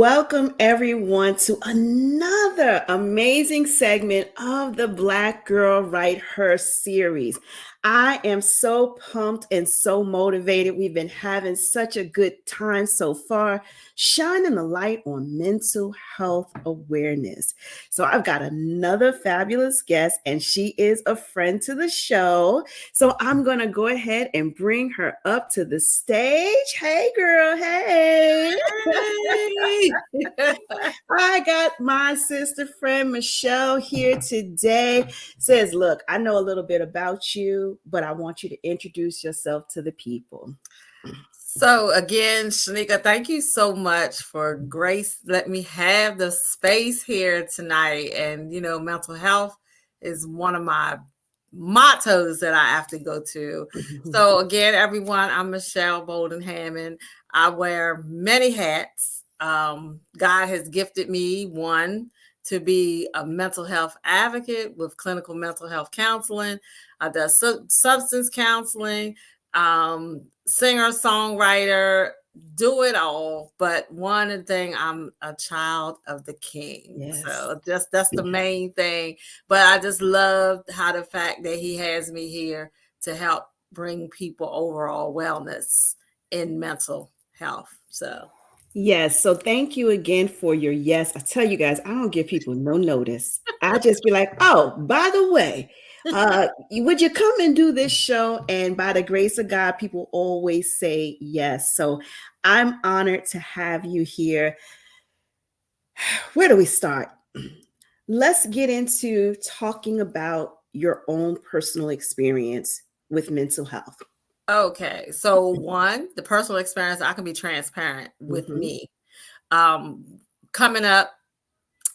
Welcome everyone to another amazing segment of the Black Girl Write Her series. I am so pumped and so motivated. We've been having such a good time so far, shining the light on mental health awareness. So I've got another fabulous guest, and she is a friend to the show. So I'm going to go ahead and bring her up to the stage. Hey, girl. Hey. Hey. I got my sister friend Michelle here today. Says, look, I know a little bit about you, but I want you to introduce yourself to the people. So again, Shanika, thank you so much for grace. Let me have the space here tonight. And mental health is one of my mottos that I have to go to. So again, everyone, I'm Michelle Boulden-Hammond. I wear many hats. God has gifted me one to be a mental health advocate with clinical mental health counseling. I do substance counseling, singer, songwriter, do it all. But one thing, I'm a child of the King. Yes. So that's the main thing. But I just love how the fact that he has me here to help bring people overall wellness in mental health. So Yes. So thank you again for your yes. I tell you guys, I don't give people no notice. I just be like, oh, by the way, would you come and do this show? And by the grace of God, people always say yes. So I'm honored to have you here. Where do we start? Let's get into talking about your own personal experience with mental health. okay. So one, the personal experience, I can be transparent with Mm-hmm. me. Coming up,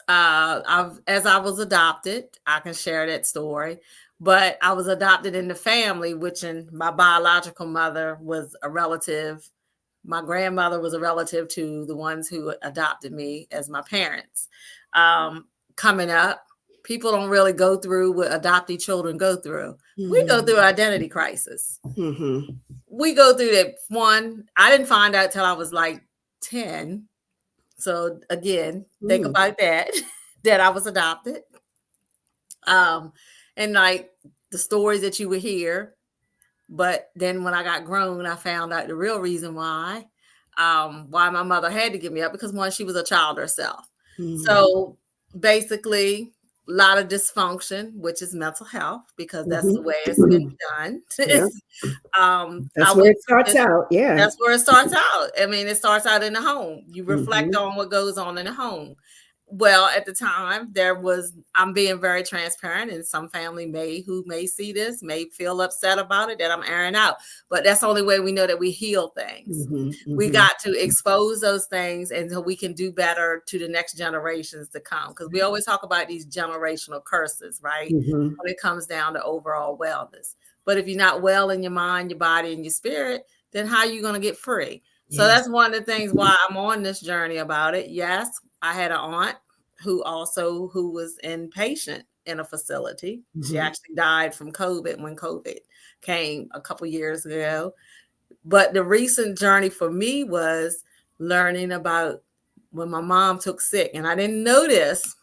as I was adopted, I can share that story. But I was adopted in the family, which in my biological mother was a relative. My grandmother was a relative to the ones who adopted me as my parents. Coming up, people don't really go through what adoptee children go through. We go through identity crisis. Mm-hmm. We go through that one. I didn't find out till I was like 10. So again, think about that, that I was adopted. And like the stories that you would hear. But then when I got grown, I found out the real reason why my mother had to give me up, because one, she was a child herself. Mm-hmm. So basically, a lot of dysfunction, which is mental health, because that's the way it's been done. Yeah. That's I where went it starts through this. out. Yeah. That's where it starts out. I mean, it starts out in the home. You reflect Mm-hmm. on what goes on in the home. Well, at the time, I'm being very transparent, and some family who may see this may feel upset about it that I'm airing out. But that's the only way we know that we heal things. Mm-hmm. We Mm-hmm. got to expose those things, and so we can do better to the next generations to come. Because we always talk about these generational curses, right? Mm-hmm. When it comes down to overall wellness. But if you're not well in your mind, your body, and your spirit, then how are you going to get free? So Yes. that's one of the things why I'm on this journey about it. Yes, I had an aunt who was inpatient in a facility. She Mm-hmm. actually died from COVID when COVID came a couple years ago. But the recent journey for me was learning about when my mom took sick. And I didn't know this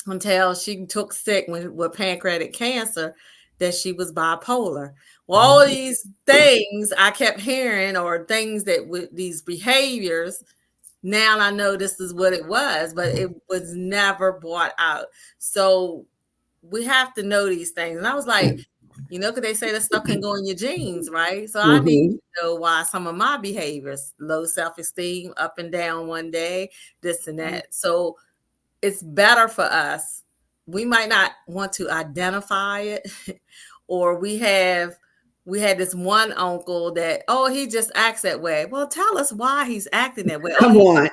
until she took sick with pancreatic cancer, that she was bipolar. Well, all of these things I kept hearing, or things that with these behaviors, now I know this is what it was, but it was never brought out. So we have to know these things. And I was like, because they say that stuff can go in your genes, right? So I need Mm-hmm. to know why some of my behaviors, low self-esteem, up and down one day, this and that. So it's better for us. We might not want to identify it, or we had this one uncle that, oh, he just acts that way. Well, tell us why he's acting that way. Oh, Come on.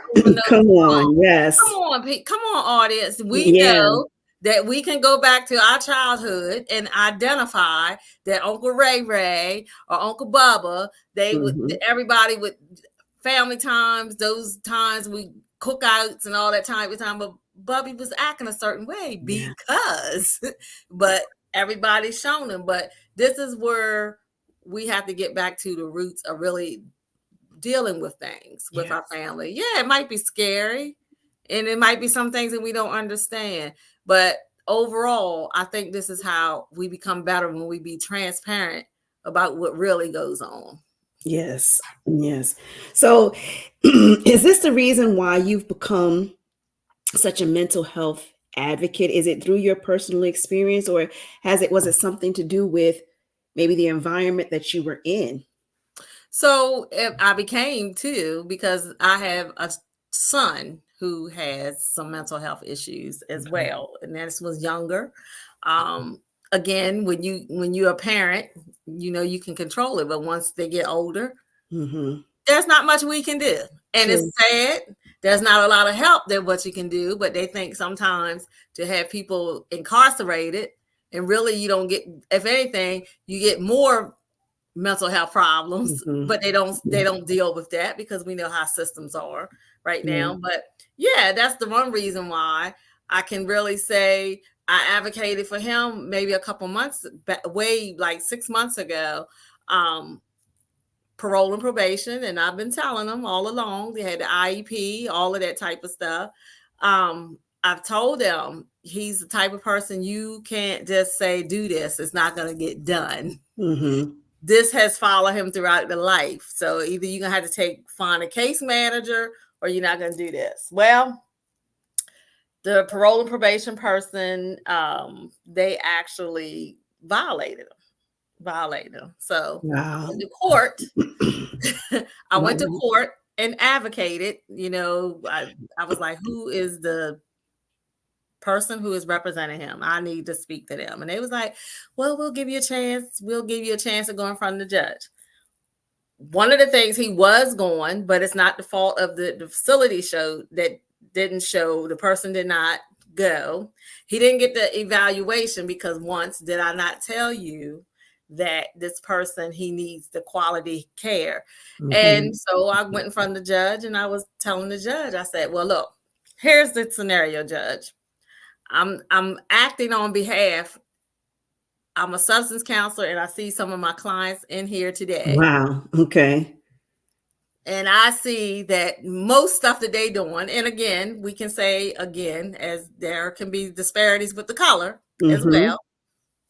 Come on. Yes. come on, Pete. Come on, audience. We Yeah. know that we can go back to our childhood and identify that Uncle Ray or Uncle Bubba, Mm-hmm. everybody with family times, those times we cookouts and all that type of time, but Bubby was acting a certain way Yeah. because, but everybody's shown him. But this is where we have to get back to the roots of really dealing with things with Yeah. our family. Yeah, it might be scary and it might be some things that we don't understand. But overall, I think this is how we become better when we be transparent about what really goes on. Yes. Yes. So, is this the reason why you've become such a mental health advocate? Is it through your personal experience, or was it something to do with maybe the environment that you were in? So I became too because I have a son who has some mental health issues as Okay. well, and this was younger. Um, Again, when you're a parent, you know you can control it, but once they get older, Mm-hmm. there's not much we can do, and it's True. sad. There's not a lot of help that what you can do, but they think sometimes to have people incarcerated, and really you don't get. If anything, you get more mental health problems, Mm-hmm. but they Yeah. don't deal with that because we know how systems are right Yeah. now. But yeah, that's the one reason why I can really say I advocated for him maybe a couple months back, way like 6 months ago. Um, Parole and probation, and I've been telling them all along. They had the IEP, all of that type of stuff. I've told them he's the type of person you can't just say do this; it's not going to get done. Mm-hmm. This has followed him throughout the five. So either you're gonna have to find a case manager or you're not gonna do this. Well, the parole and probation person, they actually violated him. So I Wow. went to court. I went to Wow. court and advocated. I was like, who is the person who is representing him? I need to speak to them. And they was like, well, we'll give you a chance. We'll give you a chance to go in front of the judge. One of the things he was going, but it's not the fault of the facility show that didn't show, the person did not go. He didn't get the evaluation because once did I not tell you that this person, he needs the quality care. Mm-hmm. And so I went in front of the judge and I was telling the judge, I said, well, look, here's the scenario, judge. I'm acting on behalf. I'm a substance counselor and I see some of my clients in here today. Wow. Okay. And I see that most stuff that they doing, and again, we can say again, as there can be disparities with the color as Mm-hmm. well,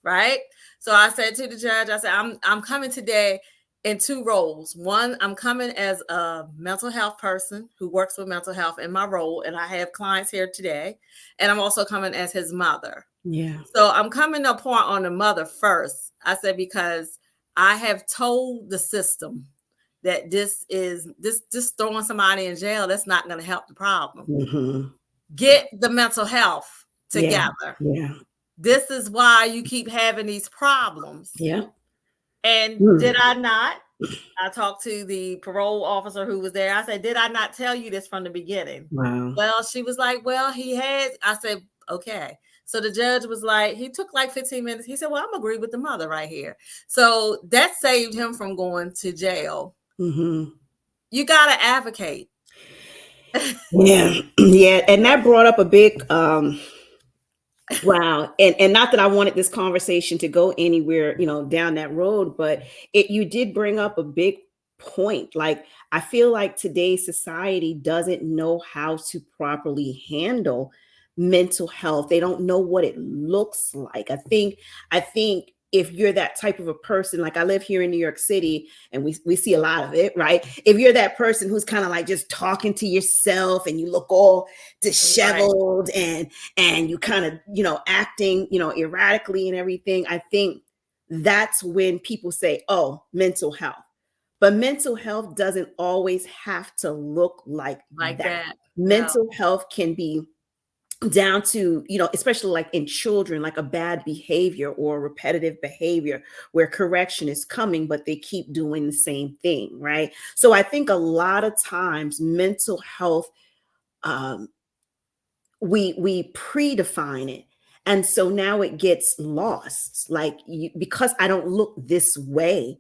right? So I said to the judge, I said, I'm coming today in two roles. One, I'm coming as a mental health person who works with mental health in my role, and I have clients here today. And I'm also coming as his mother. Yeah. So I'm coming to a point on the mother first. I said, because I have told the system that this is this just throwing somebody in jail, that's not going to help the problem. Mm-hmm. Get the mental health Yeah. together. Yeah. This is why you keep having these problems. Yeah. And did Mm. I not? I talked to the parole officer who was there. I said, did I not tell you this from the beginning? Wow. Well, she was like, well, he had. I said, okay. So the judge was like, he took like 15 minutes. He said, well, I'm agree with the mother right here. So that saved him from going to jail. Mm-hmm. You got to advocate. Yeah. Yeah. And that brought up a big wow. And not that I wanted this conversation to go anywhere, down that road, but you did bring up a big point. Like, I feel like today's society doesn't know how to properly handle mental health. They don't know what it looks like. I think if you're that type of a person, like I live here in New York City and we see a lot of it, right? If you're that person who's kind of like just talking to yourself and you look all Right. disheveled and you kind of acting erratically and everything, I think that's when people say, oh, mental health. But mental health doesn't always have to look like Like that. that. No. Mental health can be down to, especially like in children, like a bad behavior or repetitive behavior where correction is coming, but they keep doing the same thing, right? So I think a lot of times mental health, um, we predefine it, and so now it gets lost, like because I don't look this way.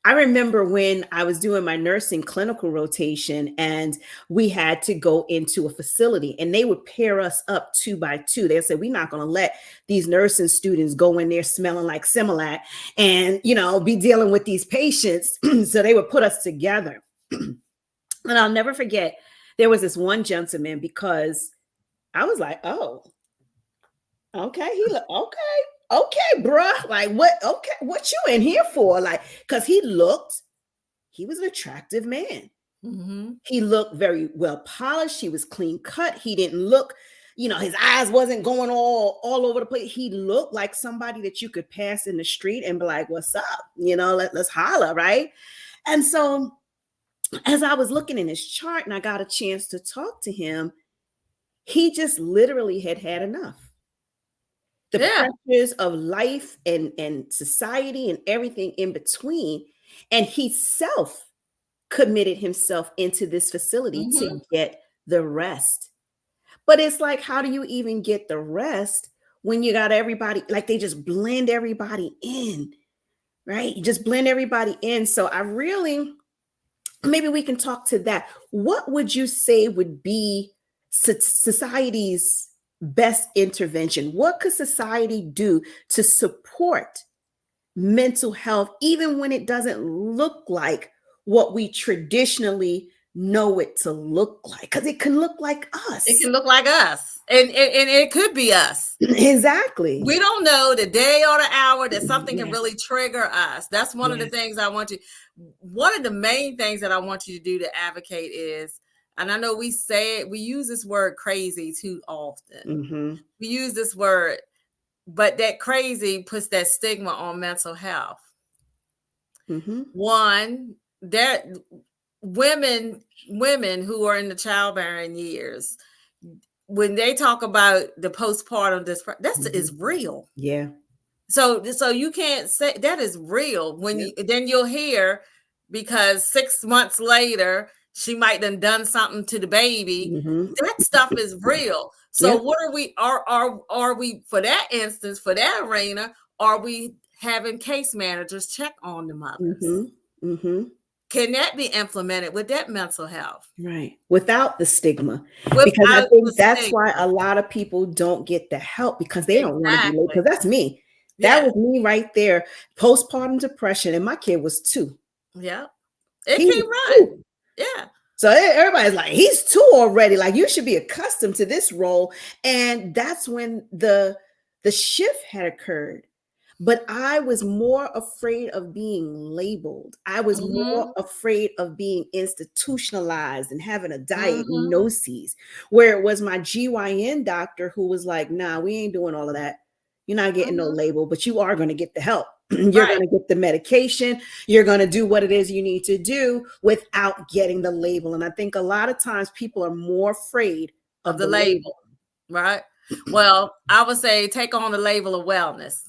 I remember when I was doing my nursing clinical rotation and we had to go into a facility and they would pair us up 2 by 2. They said, we're not going to let these nursing students go in there smelling like Similac and, be dealing with these patients. So they would put us together. And I'll never forget, there was this one gentleman, because I was like, oh, okay, he look okay, bruh. Like, what? Okay, what you in here for? Like, because he was an attractive man. Mm-hmm. He looked very well polished. He was clean cut. He didn't look, his eyes wasn't going all over the place. He looked like somebody that you could pass in the street and be like, "What's up?" Let's holler, right? And so, as I was looking in his chart and I got a chance to talk to him, he just literally had enough. The Yeah. pressures of life and society and everything in between, and he self committed himself into this facility Mm-hmm. to get the rest. But it's like, how do you even get the rest when you got everybody, like, they just blend everybody in, right? You just blend everybody in. So I really, maybe we can talk to that. What would you say would be society's best intervention? What could society do to support mental health, even when it doesn't look like what we traditionally know it to look like? Because it can look like It us. can look like us, and it could be us. Exactly. We don't know the day or the hour that something can Yes. really trigger us. That's one of the Yes. things I want you. One of the main things that I want you to do to advocate is, and I know we say it, we use this word crazy too often. Mm-hmm. We use this word, but that crazy puts that stigma on mental health. Mm-hmm. One, that women who are in the childbearing years, when they talk about the postpartum depression, that's is Mm-hmm. real. Yeah. So you can't say that is real. When Yep. you then you'll hear, because 6 months later she might have done something to the baby. Mm-hmm. That stuff is real. So Yep. what are we are we, for that instance, for that arena, are we having case managers check on the mothers? Mm-hmm. Mm-hmm. Can that be implemented with that mental health Right. Without the stigma. Because I without the think that's why stigma? a lot of people don't get the help, because they don't want to be late. Exactly. Because that's me. That Yeah. was me right there. Postpartum depression. And my kid was 2. Yeah. It He was can run. 2. Yeah. So everybody's like, he's 2 already. Like, you should be accustomed to this role. And that's when the shift had occurred. But I was more afraid of being labeled. I was more Mm-hmm. afraid of being institutionalized and having a Mm-hmm. diagnosis, where it was my GYN doctor who was like, nah, we ain't doing all of that. You're not getting no Mm-hmm. label, but you are going to get the help. You're Right. going to get the medication. You're going to do what it is you need to do without getting the label. And I think a lot of times people are more afraid Of of the the label. label. Right. Well, I would say take on the label of wellness.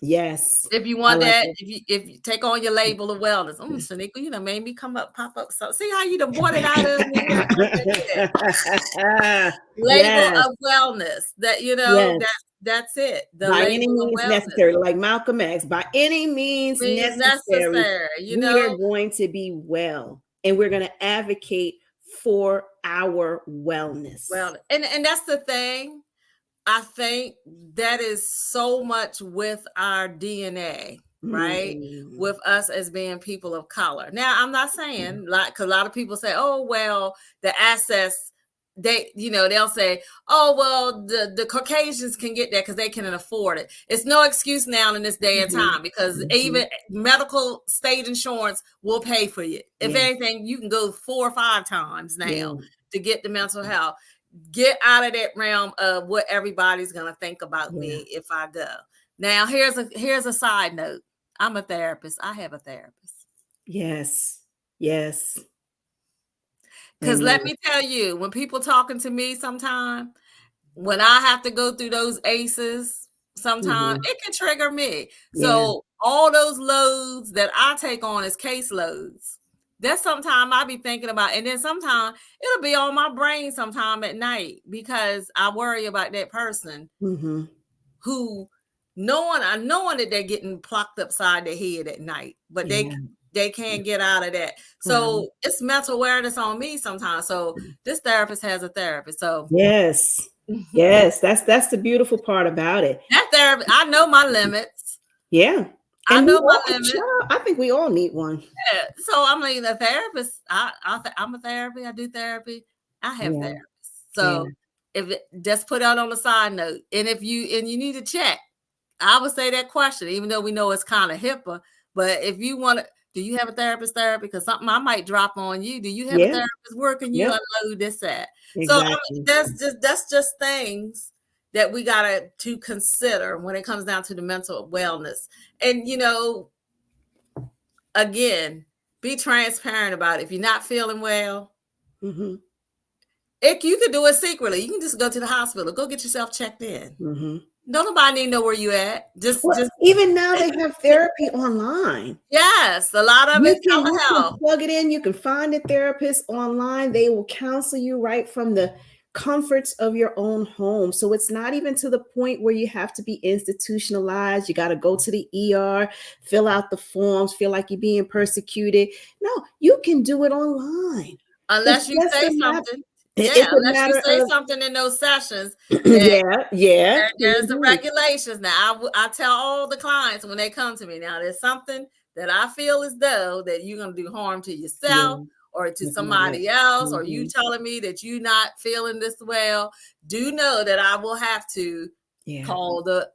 Yes. If you I want like that, it. if you take on your label of wellness, Shanika, you know, made me pop up. So see how you done brought it out of me here. Okay, good. Label Yes. of wellness. That Yes. that's it. The By any label of means wellness necessary, like Malcolm X, by any means means necessary, necessary. You we are know, going to be well, and we're going to advocate for our wellness. well, and that's the thing. I think that is so much with our DNA, right? Mm. With us as being people of color. Now, I'm not saying, like, because a lot of people say, oh, well, the access, they'll say, oh, well, the Caucasians can get that because they can afford it. It's no excuse now in this day and Mhm. time, because Mhm. even medical state insurance will pay for you. If Yeah. anything, you can go 4 or 5 times now Yeah. to get the mental health. Get out of that realm of what everybody's gonna think about Yeah. me if I go. Now, here's a side note. I'm a therapist. I have a therapist. Yes. Yes. Because Amen. let me tell you, when people talking to me sometime, when I have to go through those ACEs, sometimes Mhm. it can trigger me. Yeah. So all those loads that I take on as case loads, that's sometimes I be thinking about, and then sometimes it'll be on my brain sometime at night, because I worry about that person Mhm. who knowing that they're getting plucked upside their head at night, but Yeah. they can't get out of that. Wow. So it's mental awareness on me sometimes. So this therapist has a therapist. So Yes. Yes. That's the beautiful part about it. that therapist, I know my limits. Yeah. I And we know my all, limit. child, I think we all need one. Yeah. So I mean, a therapist. I'm a therapy. I do therapy. I have Yeah. therapists. Yeah. So if it, just put out on the side note, and if you need to check, I would say that question, even though we know it's kind of HIPAA. But if you want to, do you have a therapist therapy? Because something I might drop on you. Do you have a Yeah. therapist working you Yep. unload this at? So I mean, Exactly. that's just things that we gotta to consider when it comes down to the mental wellness. And again, be transparent about it. If you're not feeling well, Mm-hmm. you can do it secretly. You can just go to the hospital, go get yourself checked in. Mm-hmm. Don't nobody need to know where you at. Well, Just even now they have therapy online. yes, a lot of You it's can telehealth. plug it in. You can find a therapist online. They will counsel you right from the comforts of your own home. So it's not even to the point where you have to be institutionalized. You got to go to the ER, fill out the forms, feel like you're being persecuted. No, you can do it online. It's Unless you just say a matter. something. Yeah, It's a unless you matter say of something in those sessions that yeah, yeah. there's the Mhm. regulations. Now, I tell all the clients when they come to me, now there's something that I feel as though that you're going to do harm to Yeah, yourself or to with somebody somebody else. else, or you Mhm. telling me that you're not feeling this well. Do know that I will have to Yeah, call the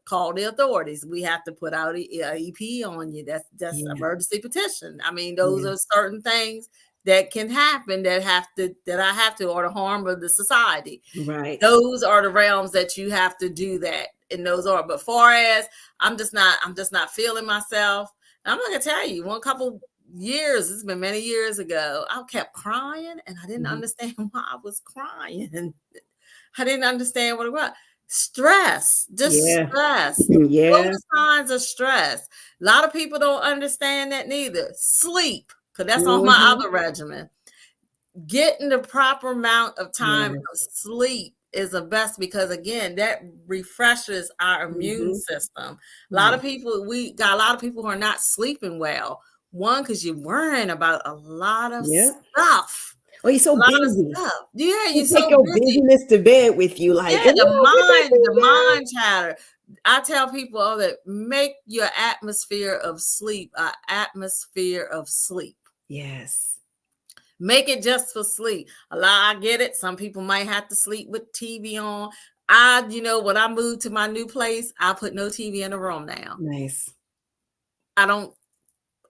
authorities. We have to put out a EP on you. That's yeah, emergency petition. I mean, those yeah. are certain things that can happen that I have to, or the harm of the society. Right. Those are the realms that you have to do that, and those are. But far as I'm just not feeling myself. And I'm not gonna tell you, one couple years, it's been many years ago, I kept crying and I didn't Mhm. understand why I was crying. I didn't understand what it was. Stress, just Yeah, stress. What were yeah. the signs of stress? A lot of people don't understand that neither. Sleep, because that's on my Mhm. other regimen. Getting the proper amount of time Yeah. of sleep is the best, because again, that refreshes our immune Mhm. system. Yeah. We got a lot of people who are not sleeping well. One, because you're worrying about a lot of Yeah. stuff. Oh, you're A so lot of busy. stuff. Yeah, You you're take so your busy. busyness to bed with you, like, Yeah, and then I get that the thing down. mind chatter. I tell people all that, make your atmosphere of sleep an atmosphere of sleep. Yes. Make it just for sleep. I get it. Some people might have to sleep with TV on. When I moved to my new place, I put no TV in the room now. Nice. I don't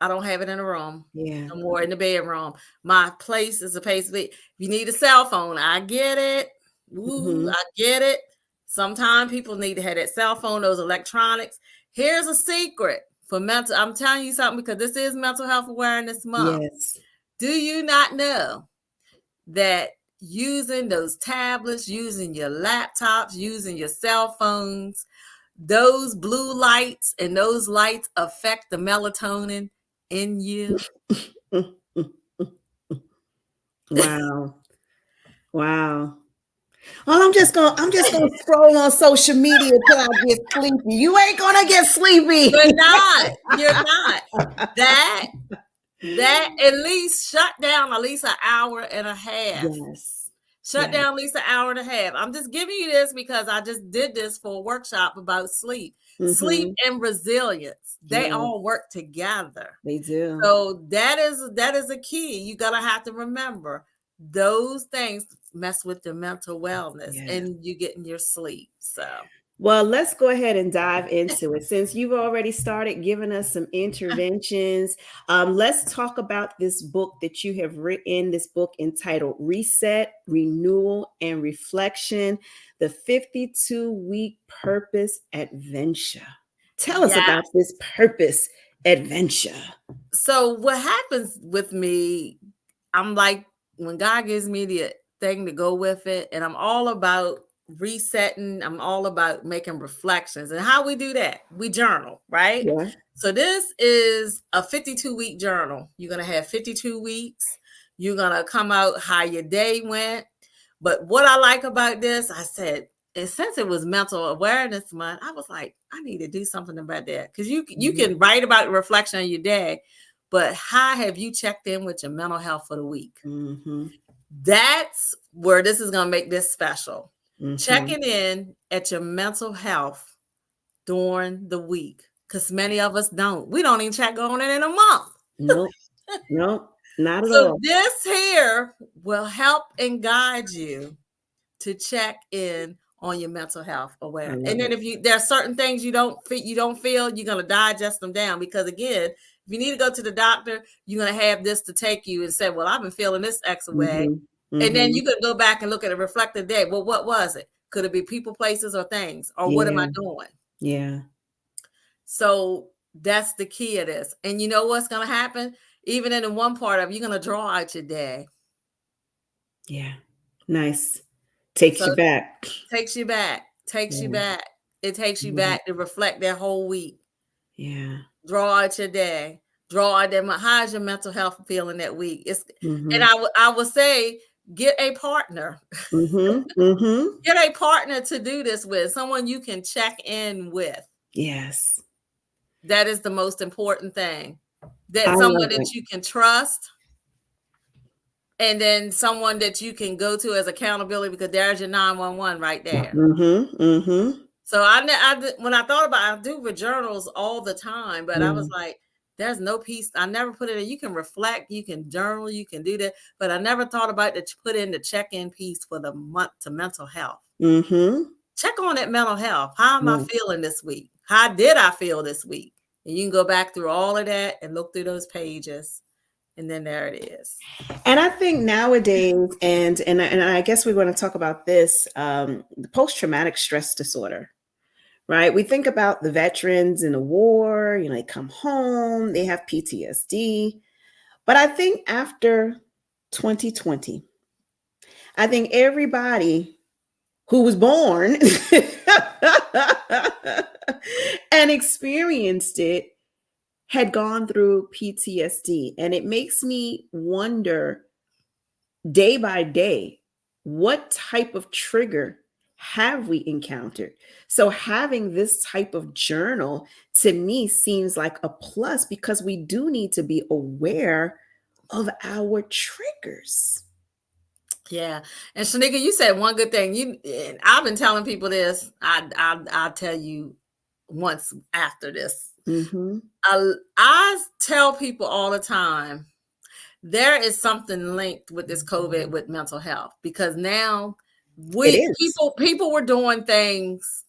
I don't have it in the room. Yeah. No more in the bedroom. My place is a place that if you need a cell phone, I get it. Ooh, Mhm. I get it. Sometimes people need to have that cell phone, those electronics. Here's a secret for mental. I'm telling you something, because this is Mental Health Awareness Month. Yes. Do you not know that using those tablets, using your laptops, using your cell phones, those blue lights and those lights affect the melatonin in you? Mm, mm, mm. Wow. Wow. Well, I'm just gonna scroll on social media till I get sleepy. You ain't gonna get sleepy. You're not. You're not. That at least shut down at least an hour and a half. Yes. Shut Yes. down at least an hour and a half. I'm just giving you this because I just did this for a workshop about sleep. Sleep Mhm. and resilience, they Yeah, all work together. they do. So that is a key. You gotta have to remember those things mess with your mental wellness Yes. and you getting your sleep. So Well, let's go ahead and dive into it. Since you've already started giving us some interventions, let's talk about this book that you have written, this book entitled Reset, Renewal, and Reflection, the 52-week purpose adventure. Tell us yeah. about this purpose adventure. So what happens with me, I'm like, when God gives me the thing to go with it, and I'm all about resetting, I'm all about making reflections. And how we do that, we journal, right? Yeah. So this is a 52-week journal. You're going to have 52 weeks. You're going to come out how your day went. But what I like about this, I said, and since it was Mental Awareness Month, I was like, I need to do something about that, because you Mhm. can write about the reflection of your day, but how have you checked in with your mental health for the week? Mhm. That's where this is going to make this special. Mhm. Checking in at your mental health during the week. because many of us don't. We don't even check on it in a month. Nope. Nope. Not at So all. this here will help and guide you to check in on your mental health I awareness. And love then it. if there are certain things you don't feel, you're gonna digest them down, because again, if you need to go to the doctor, you're gonna have this to take you and say, well, I've been feeling this X way. Mhm. And then Mhm. you could go back and look at a reflective day. Well, what was it? Could it be people, places, or things? Or what am I Yeah. doing? Yeah. So that's the key of this. And you know what's gonna happen? Even in the one part of, you're gonna draw out your day. Yeah. Nice. Takes So you back. takes you back, takes you Yeah. back. It takes you Mhm. back to reflect that whole week. Yeah. Draw out your day. Draw out that. How's your mental health feeling that week? And Mhm. I would say, get a partner. Mhm. Mhm. Get a partner to do this with, someone you can check in with. Yes. That is the most important thing. I That someone love that it. you can trust, and then someone that you can go to as accountability, because there's your 911 right there. Mhm. Mhm. So when I thought about it, I do with journals all the time, but I was Yeah. like, there's no piece. I never put it in. You can reflect, you can journal, you can do that, but I never thought about to put in the check-in piece for the month to mental health. Mhm. Check on that mental health. How am I Yeah. feeling this week? How did I feel this week? And you can go back through all of that and look through those pages, and then there it is. And I think nowadays, and I guess we want to talk about this, the post-traumatic stress disorder, right? We think about the veterans in the war, they come home, they have PTSD. But I think after 2020, I think everybody who was born and experienced it had gone through PTSD. And it makes me wonder, day by day, what type of trigger have we encountered? So having this type of journal to me seems like a plus, because we do need to be aware of our triggers. Yeah. And Shanika, you said one good thing. And I've been telling people this. I'll tell you once after this. Mm-hmm. I tell people all the time, there is something linked with this COVID with mental health, because now It is. people were doing things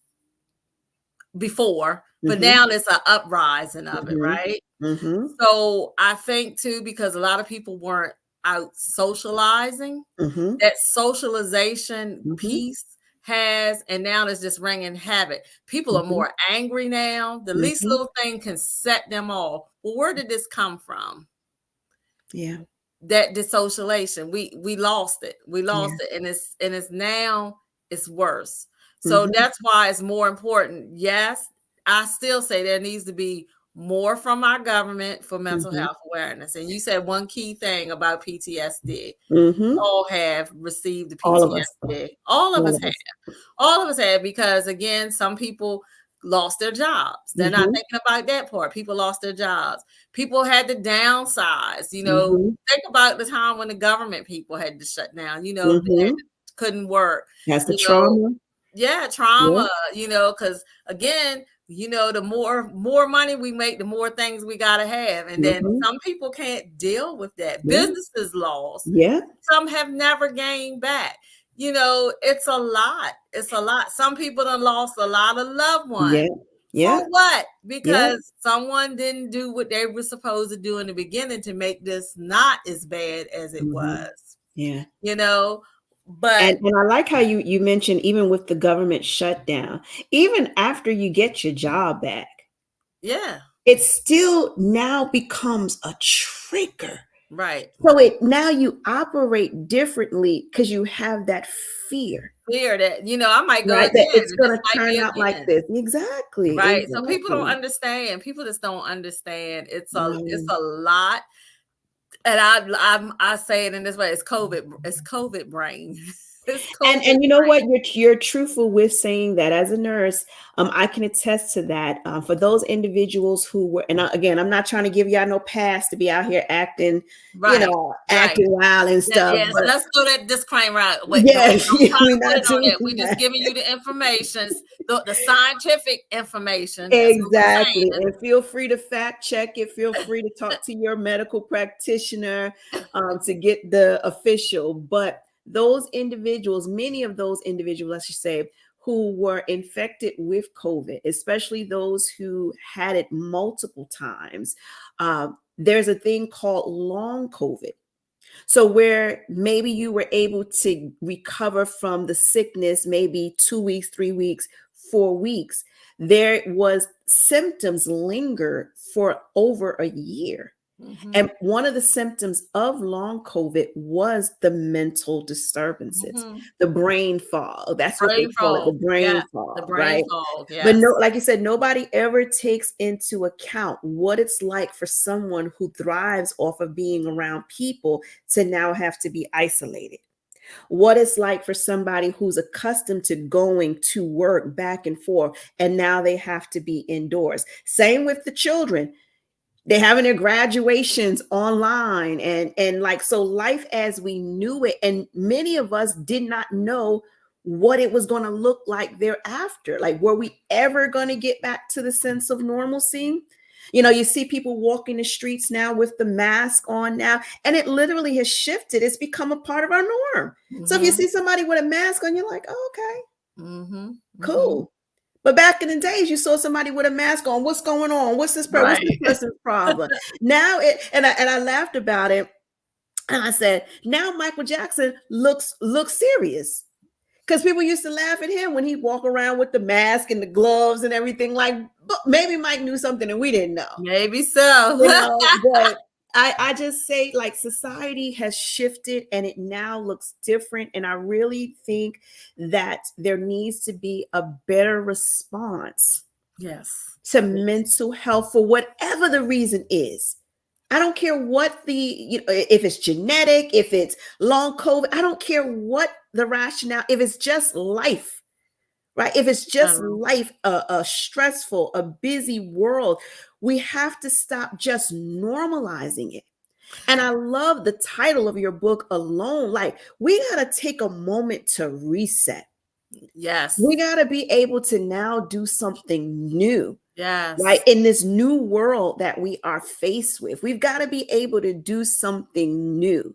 before, but Mm-hmm. now there's an uprising of it, Mm-hmm. right? Mm-hmm. So I think too, because a lot of people weren't out socializing, Mm-hmm. that socialization Mm-hmm. piece has, and now it's just wringing havoc. People are Mm-hmm. more angry now. The least Mm-hmm. little thing can set them off. Well, where did this come from? Yeah. That dissociation, we lost it. We Yeah. lost it, and it's now it's worse. So Mm-hmm. that's why it's more important. Yes, I still say there needs to be more from our government for mental Mm-hmm. health awareness. And you said one key thing about PTSD. Mm-hmm. All have received the All of us. PTSD. All of All us of have. us. All of us have, because again, some people lost their jobs. They're not Mm-hmm. thinking about that part. People lost their jobs. People had to downsize. Mm-hmm. Think about the time when the government people had to shut down. They Mm-hmm. couldn't work. That's the You know, trauma. yeah, Yeah. trauma. Because again, the more money we make, the more things we gotta have, and then Mm-hmm. some people can't deal with that. Yeah. Businesses lost. Yeah. Some have never gained back. It's a lot. It's a lot. Some people done lost a lot of loved ones. Yeah. Yeah. For what? Yeah. Because someone didn't do what they were supposed to do in the beginning to make this not as bad as it Mm-hmm. was. Yeah. You know, but And I like how you mentioned, even with the government shutdown, even after you get your job back, yeah, it still now becomes a trigger. right. So now you operate differently because you have that fear, Fear that, I might go right? again. That it's This going to might turn be out like again. this. Exactly. Right. So people don't Exactly. understand. People just don't understand. It's Right. a lot. And I say it in this way: it's COVID. It's COVID brain. It's And COVID you know what? brain. You're truthful with saying that. As a nurse, I can attest to that. For those individuals who were, and again, I'm not trying to give y'all no pass to be out here acting, Right, right. acting wild and Yeah, stuff. yes, But let's throw that disclaimer out. Wait, yes, don't try we're to put not it on doing that. We're just that. giving you the information, the scientific information. That's what we're Exactly. saying. And feel free to fact check it. Feel free to talk to your medical practitioner to get the official. But those individuals, many of those individuals, let's just say, who were infected with COVID, especially those who had it multiple times, there's a thing called long COVID. So, where maybe you were able to recover from the sickness, maybe 2 weeks, 3 weeks, 4 weeks, there was symptoms linger for over a year. Hmm. And one of the symptoms of long COVID was the mental disturbances, Hmm. the brain fog. That's what they Brain call it, the fog. brain Yeah, the fog, brain right? fog. But no, Yes. like you said, nobody ever takes into account what it's like for someone who thrives off of being around people to now have to be isolated. What it's like for somebody who's accustomed to going to work back and forth, and now they have to be indoors. Same with the children. They're having their graduations online, and like, so life as we knew it, and many of us did not know what it was going to look like thereafter. Like, were we ever going to get back to the sense of normalcy? You see people walking the streets now with the mask on now, and it literally has shifted. It's become a part of our norm. So if you Hmm. see somebody with a mask on, you're like, oh, okay, Hmm. Hmm. cool. But back in the days, you saw somebody with a mask on. What's going on? What's this Right. person's problem? Now and I laughed about it, and I said, now Michael Jackson looks serious. Because people used to laugh at him when he'd walk around with the mask and the gloves and everything. Like, but maybe Mike knew something and we didn't know. Maybe so. But I just say, like, society has shifted and it now looks different. And I really think that there needs to be a better response Yes. to Yes. mental health for whatever the reason is. I don't care what if it's genetic, if it's long COVID, I don't care what the rationale, if it's just life, right? If it's just General. life, a stressful, a busy world, we have to stop just normalizing it. And I love the title of your book alone. Like, we got to take a moment to reset. We Yes. got to be able to now do something new, right? Yes. In this new world that we are faced with, we've got to be able to do something new.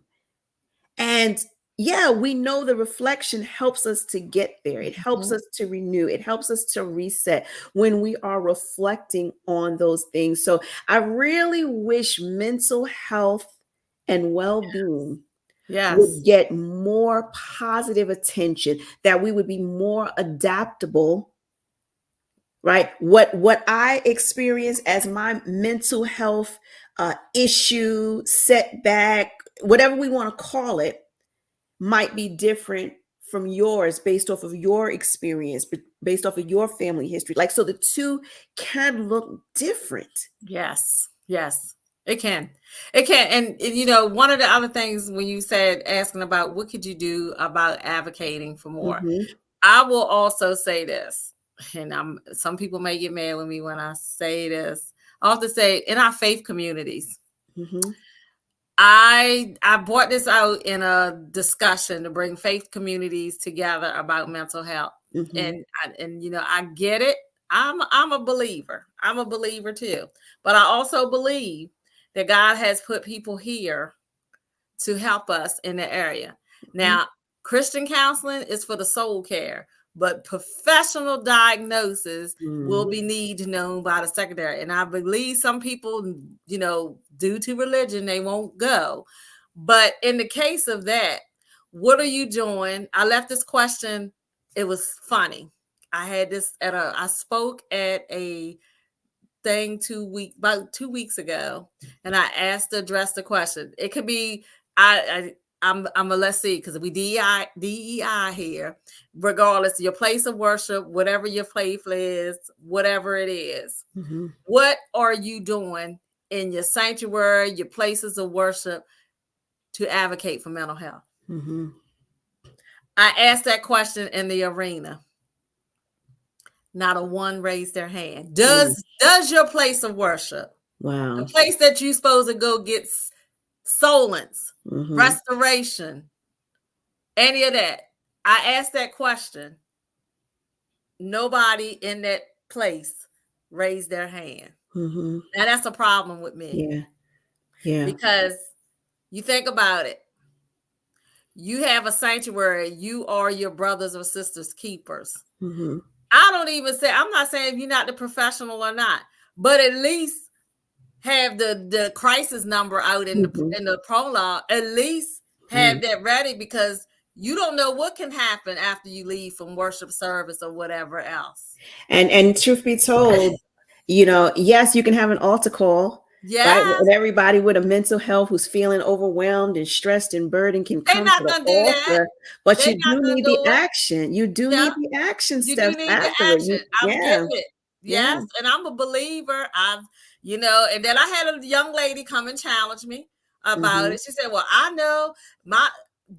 And yeah, we know the reflection helps us to get there. It helps Mhm. us to renew. It helps us to reset when we are reflecting on those things. So I really wish mental health and well being would Yes. get more positive attention, that we would be more adaptable, right? What I experience as my mental health issue, setback, whatever we want to call it, might be different from yours based off of your experience, based off of your family history. Like, so the two can look different. Yes. Yes. It can. It can. And one of the other things when you said asking about what could you do about advocating for more, Hmm. I will also say this, and some people may get mad with me when I say this. I have to say in our faith communities, Hmm. I brought this out in a discussion to bring faith communities together about mental health. Hmm. And I get it. I'm a believer. I'm a believer too. But I also believe that God has put people here to help us in the area. Hmm. Now, Christian counseling is for the soul care, but professional diagnosis will Hmm. be need known by the secretary. And I believe some people, due to religion, they won't go. But in the case of that, what are you doing? I left this question. It was funny. I spoke at a thing about 2 weeks ago, and I asked to address the question. It could be I'm a let's see, because we DEI here. Regardless of your place of worship, whatever your faith is, whatever it is, Hmm. what are you doing in your sanctuary, your places of worship to advocate for mental health? Hmm. I asked that question in the arena. Not a one raised their hand. Does your place of worship, the Wow. place that you supposed to go get solence, Mm-hmm. restoration, any of that? I asked that question. Nobody in that place raised their hand. Mm-hmm. Now that's a problem with me. Yeah. Yeah. Because you think about it. You have a sanctuary. You are your brothers or sisters' keepers. Mm-hmm. I don't even say, I'm not saying if you're not the professional or not, but at least have the crisis number out in the prologue. At least have that ready, because you don't know what can happen after you leave from worship service or whatever else. And truth be told, yes, you can have an altar call, right? Yes. And everybody with a mental health who's feeling overwhelmed and stressed and burdened can They're come to not the gonna do that. altar, but They're you not do gonna need the do it. action. You do Yeah. need the action You do steps need the afterward. action. I'm Yeah. getting it. Yeah. Yes. And I'm a believer. And then I had a young lady come and challenge me about it. She said, well, I know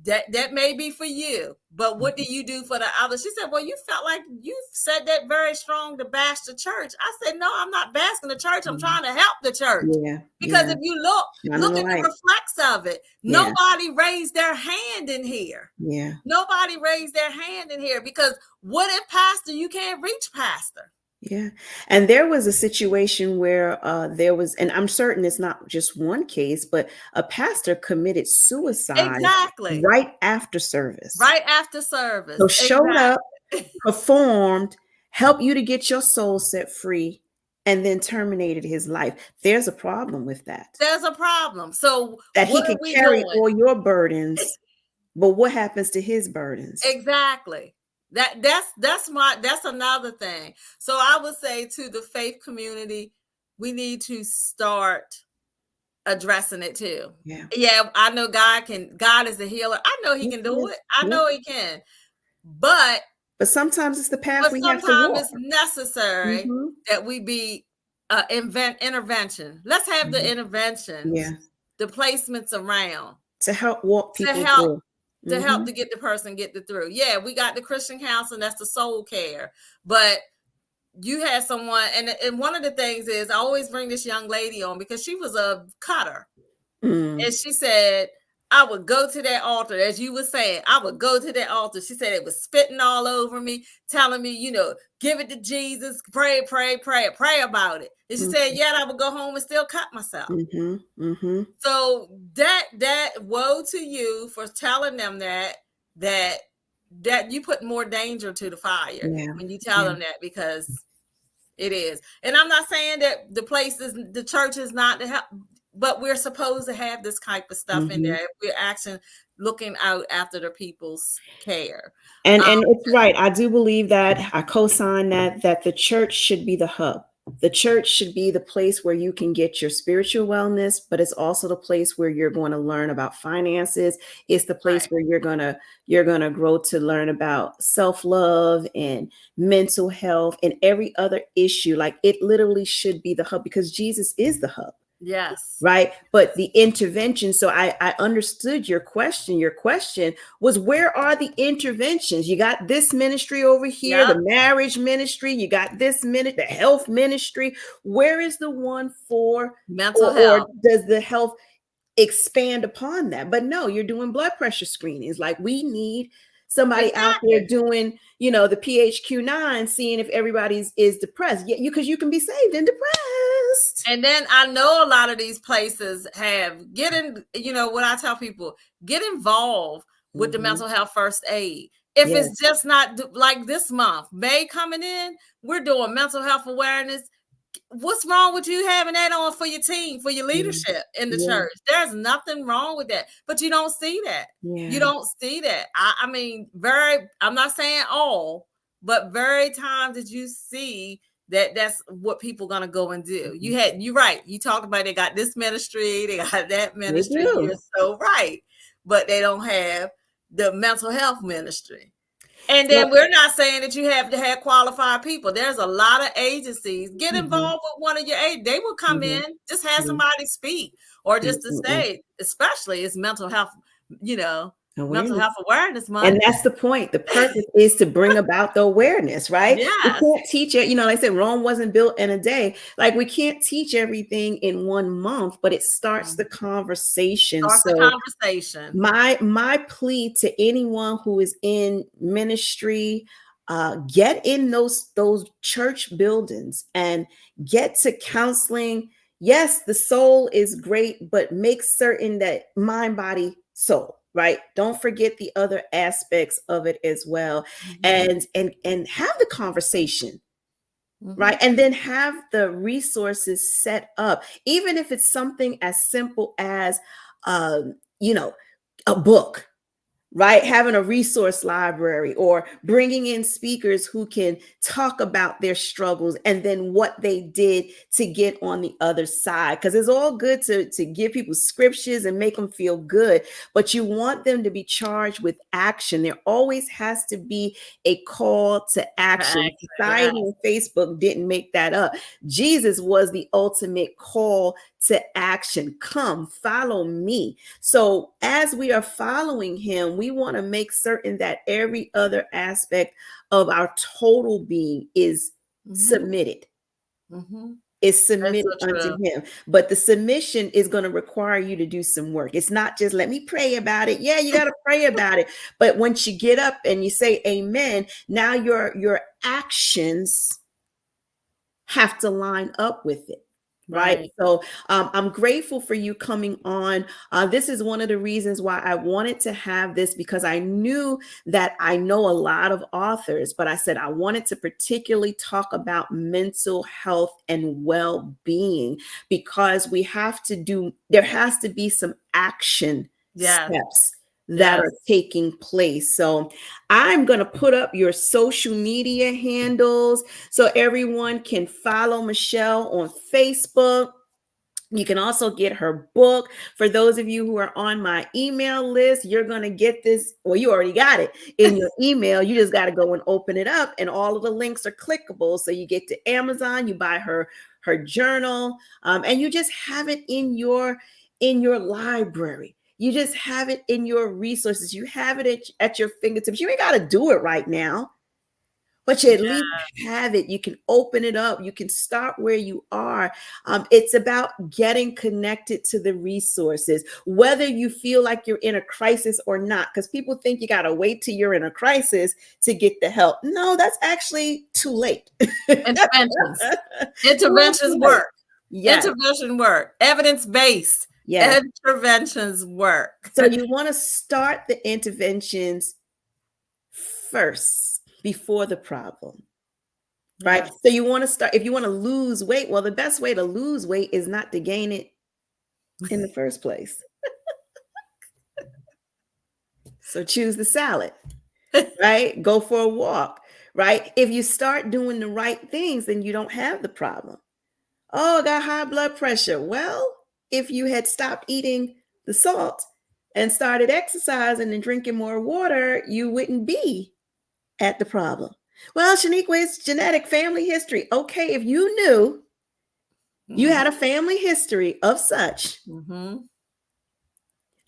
that may be for you, but what do you do for the others? She said, well, you felt like you said that very strong to bash the church. I said, no, I'm not bashing the church. I'm trying to help the church. Yeah. Because if you look Shining at the the light. reflex of it, Yeah. nobody raised their hand in here. Yeah. Nobody raised their hand in here, because what if pastor, you can't reach pastor? Yeah. And there was a situation where there was, and I'm certain it's not just one case, but a pastor committed suicide Exactly. right after service. Right after service. So showed up, Exactly. performed, helped you to get your soul set free, and then terminated his life. There's a problem with that. There's a problem. So That he what can are we carry doing? all your burdens, but what happens to his burdens? Exactly. That's another thing. So I would say to the faith community, we need to start addressing it too. Yeah, I know God is the healer. I know he can do it. I know he can. But sometimes it's the path we have to sometimes walk. it's necessary that we be intervention. Let's have the interventions, the placements around to help walk people through. To help to get the person through. Yeah, we got the Christian counseling, that's the soul care. But you had someone, and one of the things is I always bring this young lady on because she was a cutter. And she said, I would go to that altar, as you were saying, I would go to that altar. She said it was spitting all over me, telling me, give it to Jesus, pray about it. And she said, yet I would go home and still cut myself. So that woe to you for telling them that you put more danger to the fire when you tell them that, because it is. And I'm not saying that the church is not to help, but we're supposed to have this type of stuff in there if we're actually looking out after the people's care. And it's right. I do believe that. I co-sign that the church should be the hub. The church should be the place where you can get your spiritual wellness, but it's also the place where you're going to learn about finances. It's the place where you're going to grow to learn about self-love and mental health and every other issue. Like, it literally should be the hub, because Jesus is the hub. Yes. Right. But the intervention. So I understood your question. Your question was, where are the interventions? You got this ministry over here, the marriage ministry. You got this the health ministry. Where is the one for mental health? Or does the health expand upon that? But no, you're doing blood pressure screenings. Like, we need somebody out there doing, the PHQ-9, seeing if everybody's is depressed. Yeah, because you can be saved and depressed. And then I know a lot of these places have what I tell people, get involved with the mental health first aid. If it's just not like this month, May coming in, we're doing mental health awareness. What's wrong with you having that on for your team, for your leadership in the church? There's nothing wrong with that, but you don't see that. You don't see that. I mean, I'm not saying all, but very times that you see that's what people are gonna go and do. You're right. You talked about they got this ministry, they got that ministry. You're so right, but they don't have the mental health ministry. And then we're not saying that you have to have qualified people. There's a lot of agencies. Get involved with one of your aides. They will come in, just have somebody speak, or just to say, especially it's mental health, Mental Awareness. Health Awareness And Month. that's the point. The purpose is to bring about the awareness, right? We Yes. can't teach it. Like I said, Rome wasn't built in a day. Like we can't teach everything in 1 month, but it starts the conversation. Start the So conversation. my plea to anyone who is in ministry, get in those church buildings and get to counseling. Yes, the soul is great, but make certain that mind, body, soul, right? Don't forget the other aspects of it as well. Mhm. And have the conversation, right? Mhm. And then have the resources set up, even if it's something as simple as um, you know a book, right? Having a resource library or bringing in speakers who can talk about their struggles and then what they did to get on the other side. Because it's all good to give people scriptures and make them feel good, but you want them to be charged with action. There always has to be a call to action. Yeah. Society and Facebook didn't make that up. Jesus was the ultimate call to action. Come, follow me. So, as we are following him, we want to make certain that every other aspect of our total being is Mhm. submitted, Mhm. is That's submitted so unto true. him. But the submission is going to require you to do some work. It's not just let me pray about it. Yeah, you got to pray about it. But once you get up and you say amen, now your actions have to line up with it. Right. Right. So I'm grateful for you coming on. This is one of the reasons why I wanted to have this, because I knew that I know a lot of authors, but I said I wanted to particularly talk about mental health and well being, because there has to be some action Yes. steps that Yes. are taking place. So I'm going to put up your social media handles so everyone can follow Michelle on Facebook. You can also get her book. For those of you who are on my email list, you're going to get this. Well, you already got it in your email. You just got to go and open it up, and all of the links are clickable. So you get to Amazon, you buy her journal, and you just have it in your library. You just have it in your resources. You have it at your fingertips. You ain't got to do it right now, but you at least have it. You can open it up. You can start where you are. It's about getting connected to the resources, whether you feel like you're in a crisis or not, because people think you got to wait till you're in a crisis to get the help. No, that's actually too late. Interventions. Too Interventions late. work. Yes, Intervention work. Evidence-based yes. interventions work. So you want to start the interventions first before the problem. Right. Yes. So you want to start, if you want to lose weight, well, the best way to lose weight is not to gain it in the first place. So choose the salad, right? Go for a walk, right? If you start doing the right things, then you don't have the problem. Oh, I got high blood pressure. Well, if you had stopped eating the salt and started exercising and drinking more water, you wouldn't be at the problem. Well, Shaniqua, it's genetic family history. Okay, if you knew you Mm. had a family history of such, Mhm.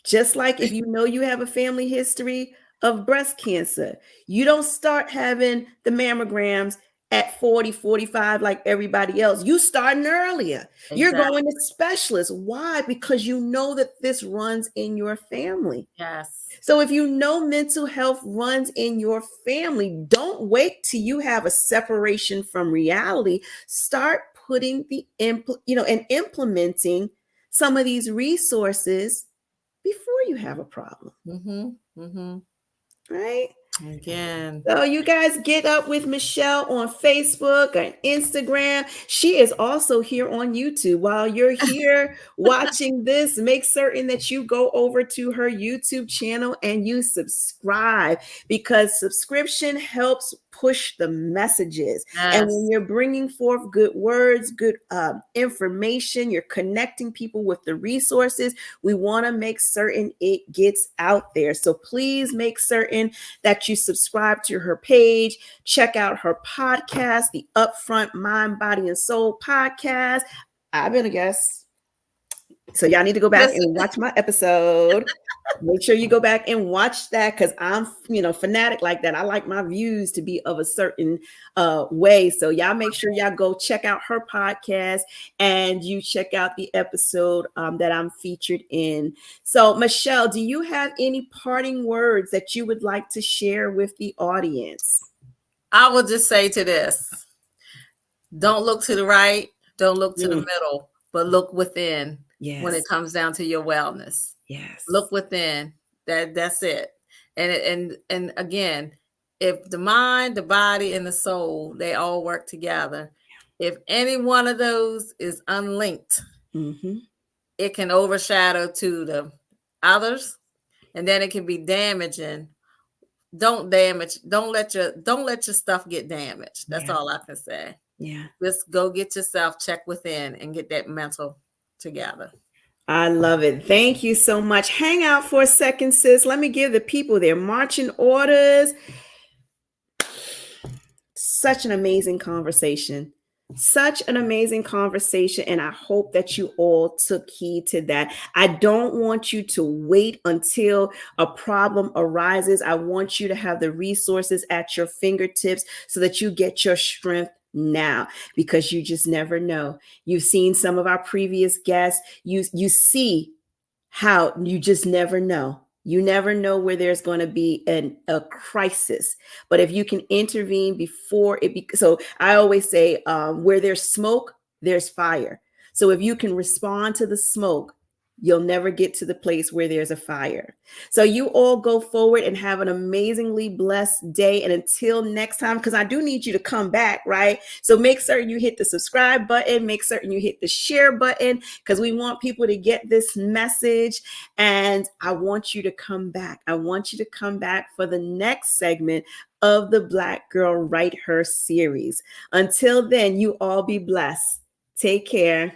just like if you know you have a family history of breast cancer, you don't start having the mammograms at 40, 45 like everybody else. You starting earlier. You're Exactly. going to specialists. Why? Because you know that this runs in your family. Yes. So if you know mental health runs in your family, don't wait till you have a separation from reality. Start putting and implementing some of these resources before you have a problem, Mhm. Mhm. right? Again. So you guys get up with Michelle on Facebook and Instagram. She is also here on YouTube. While you're here watching this, make certain that you go over to her YouTube channel and you subscribe, because subscription helps push the messages. And when Yes. you're bringing forth good words, good information, you're connecting people with the resources. We want to make certain it gets out there. So please make certain that you subscribe to her page, check out her podcast, the Upfront Mind, Body, and Soul podcast. I've been a guest. So y'all need to go back Listen, and watch my episode. Make sure you go back and watch that because I'm, fanatic like that. I like my views to be of a certain way. So y'all make sure y'all go check out her podcast and you check out the episode that I'm featured in. So Michelle, do you have any parting words that you would like to share with the audience? I will just say to this, don't look to the right, don't look to the Mm, middle, but look within when it yes. comes down to your wellness. Yes. Look within. That's it. And again, if the mind, the body, and the soul, they all work together. If any one of those is unlinked, Mm-hmm. it can overshadow to the others, and then it can be damaging. Don't let your stuff get damaged. That's Yeah. all I can say. Yeah. Just go get yourself, check within, and get that mental together. I love it. Thank you so much. Hang out for a second, sis. Let me give the people their marching orders. Such an amazing conversation. Such an amazing conversation. And I hope that you all took heed to that. I don't want you to wait until a problem arises. I want you to have the resources at your fingertips so that you get your strength now, because you just never know. You've seen some of our previous guests. You see how you just never know. You never know where there's going to be a crisis. But if you can intervene before so I always say, where there's smoke, there's fire. So if you can respond to the smoke, you'll never get to the place where there's a fire. So you all go forward and have an amazingly blessed day. And until next time, because I do need you to come back, right? So make certain you hit the subscribe button, make certain you hit the share button, because we want people to get this message. And I want you to come back. I want you to come back for the next segment of the Black Girl Write-Her series. Until then, you all be blessed. Take care.